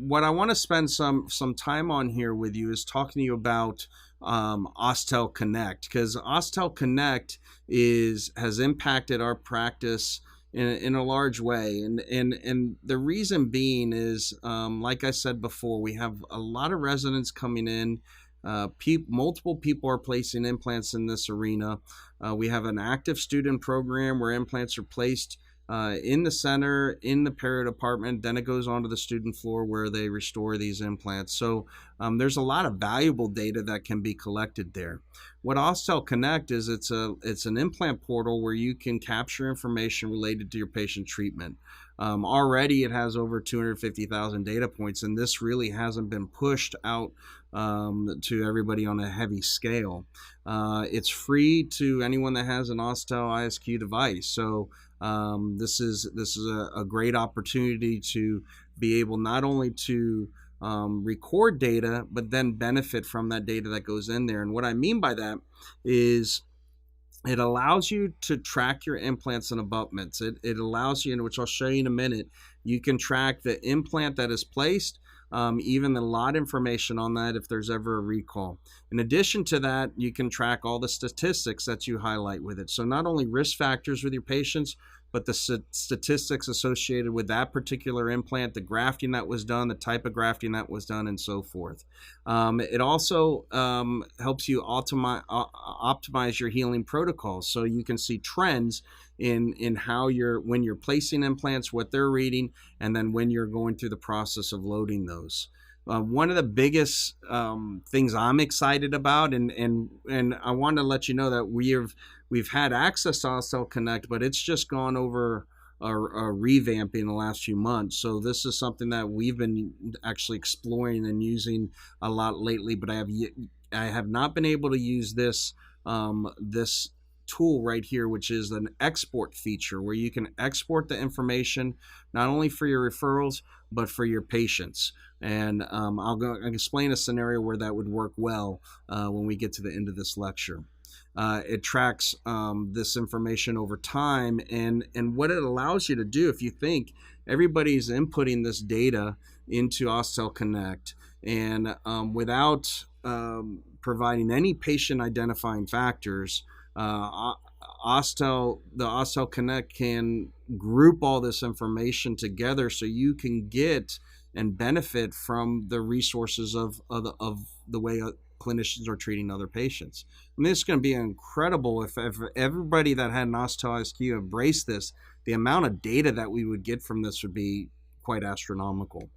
what I want to spend some time on here with you is talking to you about OsstellConnect, because OsstellConnect has impacted our practice in a large way, and the reason being is, like I said before, we have a lot of residents coming in. Multiple people are placing implants in this arena. We have an active student program where implants are placed in the center, in the perio department. Then it goes on to the student floor where they restore these implants. So there's a lot of valuable data that can be collected there. What OsstellConnect is, it's an implant portal where you can capture information related to your patient treatment. Already it has over 250,000 data points, and this really hasn't been pushed out to everybody on a heavy scale. It's free to anyone that has an Osstell ISQ device. So this is a great opportunity to be able not only to record data, but then benefit from that data that goes in there. And what I mean by that is it allows you to track your implants and abutments. It allows you, which I'll show you in a minute, you can track the implant that is placed, even the lot information on that if there's ever a recall. In addition to that, you can track all the statistics that you highlight with it. So not only risk factors with your patients, but the statistics associated with that particular implant, the grafting that was done, the type of grafting that was done, and so forth. It also helps you optimize your healing protocols, so you can see trends in how when you're placing implants, what they're reading, and then when you're going through the process of loading those. One of the biggest things I'm excited about, and I want to let you know that we've had access to OsstellConnect, but it's just gone over a revamping in the last few months. So this is something that we've been actually exploring and using a lot lately, but I have not been able to use this tool right here, which is an export feature where you can export the information not only for your referrals but for your patients. And I'll explain a scenario where that would work well when we get to the end of this lecture. It tracks this information over time, and what it allows you to do, if you think everybody's inputting this data into OsstellConnect, and without providing any patient identifying factors, the OsstellConnect can group all this information together so you can get and benefit from the resources of the way clinicians are treating other patients. I mean, it's going to be incredible if everybody that had an Osstell ISQ embraced this. The amount of data that we would get from this would be quite astronomical.